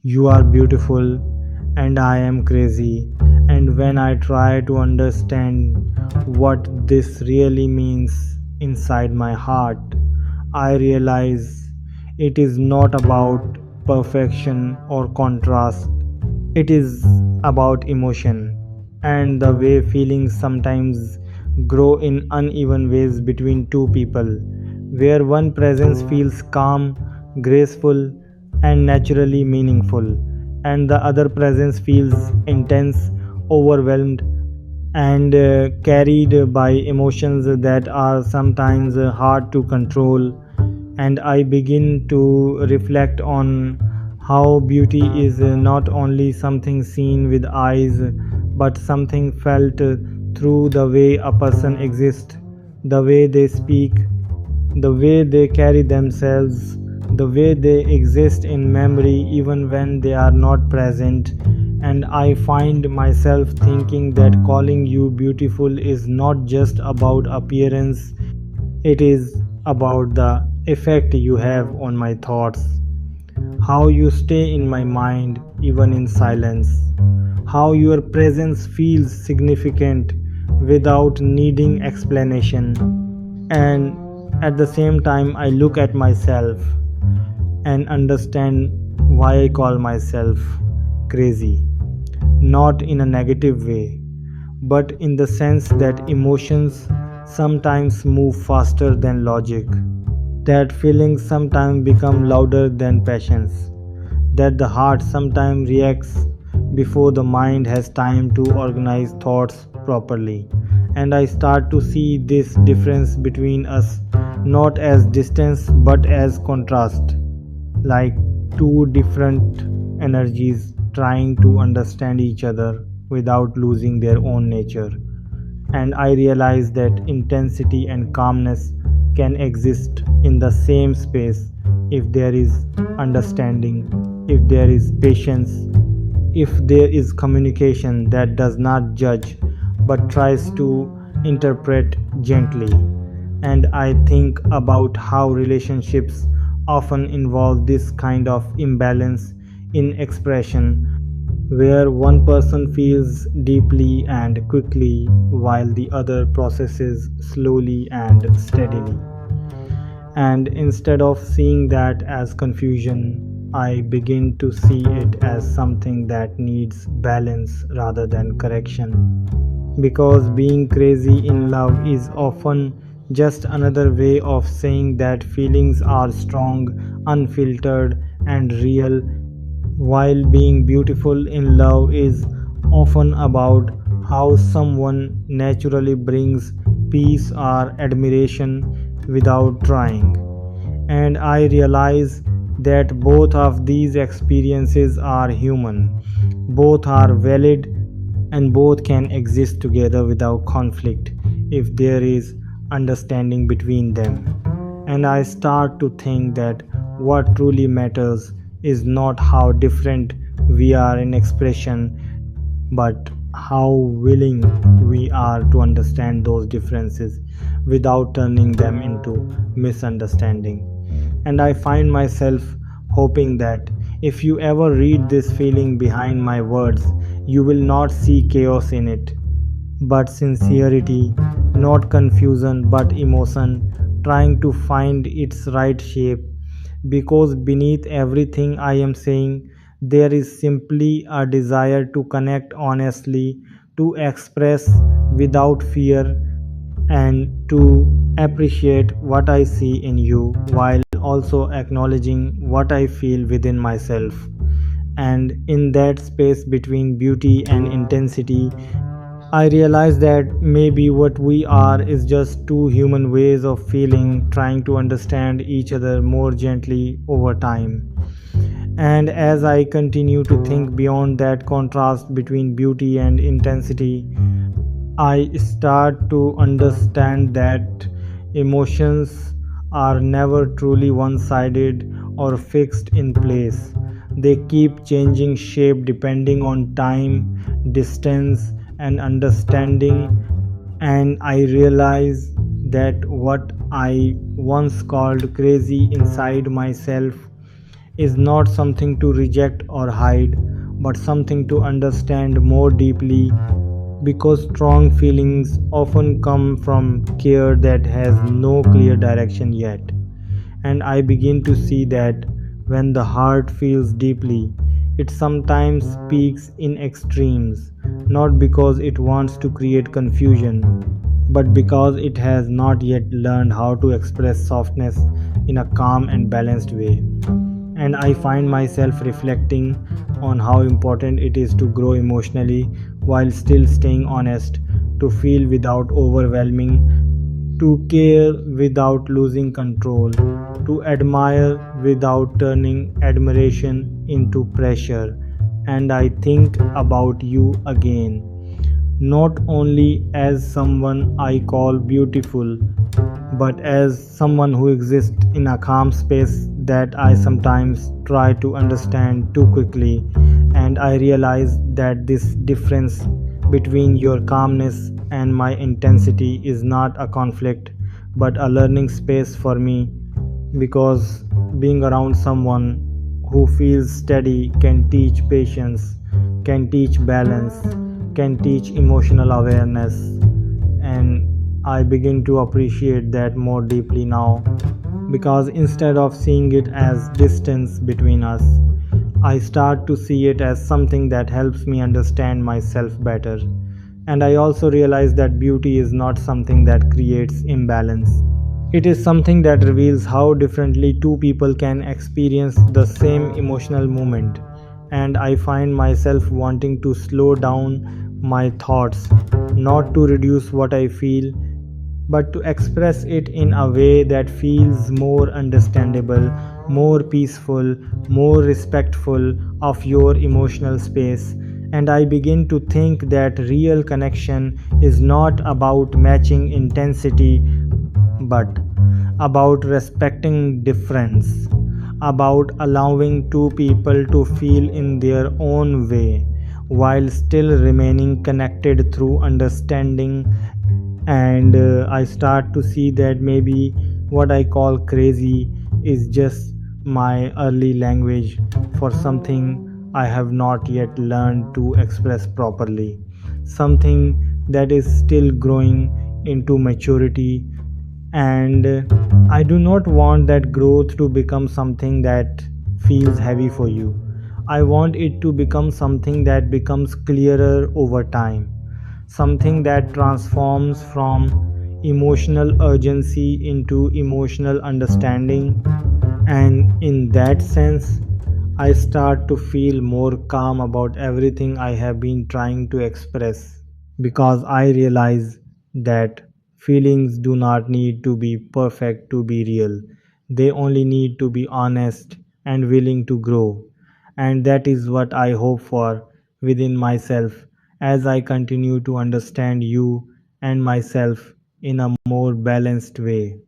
You are beautiful, and I am crazy. And when I try to understand what this really means inside my heart, I realize it is not about perfection or contrast. It is about emotion and the way feelings sometimes grow in uneven ways between two people, where one presence feels calm, graceful, and naturally meaningful, and the other presence feels intense, overwhelmed, and carried by emotions that are sometimes hard to control. And I begin to reflect on how beauty is not only something seen with eyes but something felt through the way a person exists, the way they speak, the way they carry themselves, the way they exist in memory even when they are not present. And I find myself thinking that calling you beautiful is not just about appearance, it is about the effect you have on my thoughts, how you stay in my mind even in silence, how your presence feels significant without needing explanation. And at the same time, I look at myself and understand why I call myself crazy. Not in a negative way, but in the sense that emotions sometimes move faster than logic, that feelings sometimes become louder than passions, that the heart sometimes reacts before the mind has time to organize thoughts properly. And I start to see this difference between us not as distance but as contrast, like two different energies trying to understand each other without losing their own nature. And I realize that intensity and calmness can exist in the same space if there is understanding, if there is patience, if there is communication that does not judge but tries to interpret gently. And I think about how relationships often involve this kind of imbalance in expression, where one person feels deeply and quickly while the other processes slowly and steadily. And instead of seeing that as confusion, I begin to see it as something that needs balance rather than correction. Because being crazy in love is often just another way of saying that feelings are strong, unfiltered, and real, while being beautiful in love is often about how someone naturally brings peace or admiration without trying. And I realize that both of these experiences are human, both are valid, and both can exist together without conflict if there is understanding between them. And I start to think that what truly matters is not how different we are in expression, but how willing we are to understand those differences without turning them into misunderstanding. And I find myself hoping that if you ever read this feeling behind my words, you will not see chaos in it, but sincerity, not confusion, but emotion, trying to find its right shape. Because beneath everything I am saying, there is simply a desire to connect honestly, to express without fear, and to appreciate what I see in you while also acknowledging what I feel within myself. And in that space between beauty and intensity, I realize that maybe what we are is just two human ways of feeling, trying to understand each other more gently over time. And as I continue to think beyond that contrast between beauty and intensity, I start to understand that emotions are never truly one sided or fixed in place. They keep changing shape depending on time, distance, and understanding. And I realize that what I once called crazy inside myself is not something to reject or hide, but something to understand more deeply because strong feelings often come from care that has no clear direction yet. And I begin to see that when the heart feels deeply, it sometimes speaks in extremes, not because it wants to create confusion, but because it has not yet learned how to express softness in a calm and balanced way. And I find myself reflecting on how important it is to grow emotionally while still staying honest, to feel without overwhelming, to care without losing control, to admire without turning admiration into pressure. And I think about you again, not only as someone I call beautiful, but as someone who exists in a calm space that I sometimes try to understand too quickly. And I realize that this difference between your calmness and my intensity is not a conflict, but a learning space for me, because being around someone who feels steady can teach patience, can teach balance, can teach emotional awareness. And I begin to appreciate that more deeply now, because instead of seeing it as distance between us, I start to see it as something that helps me understand myself better. And I also realize that beauty is not something that creates imbalance. It is something that reveals how differently two people can experience the same emotional moment. And I find myself wanting to slow down my thoughts, not to reduce what I feel, but to express it in a way that feels more understandable, more peaceful, more respectful of your emotional space. And I begin to think that real connection is not about matching intensity, but about respecting difference, about allowing two people to feel in their own way while still remaining connected through understanding. And I start to see that maybe what I call crazy is just my early language for something I have not yet learned to express properly, something that is still growing into maturity. And I do not want that growth to become something that feels heavy for you. I want it to become something that becomes clearer over time, something that transforms from emotional urgency into emotional understanding. And in that sense, I start to feel more calm about everything I have been trying to express, because I realize that feelings do not need to be perfect to be real. They only need to be honest and willing to grow. And that is what I hope for within myself as I continue to understand you and myself in a more balanced way.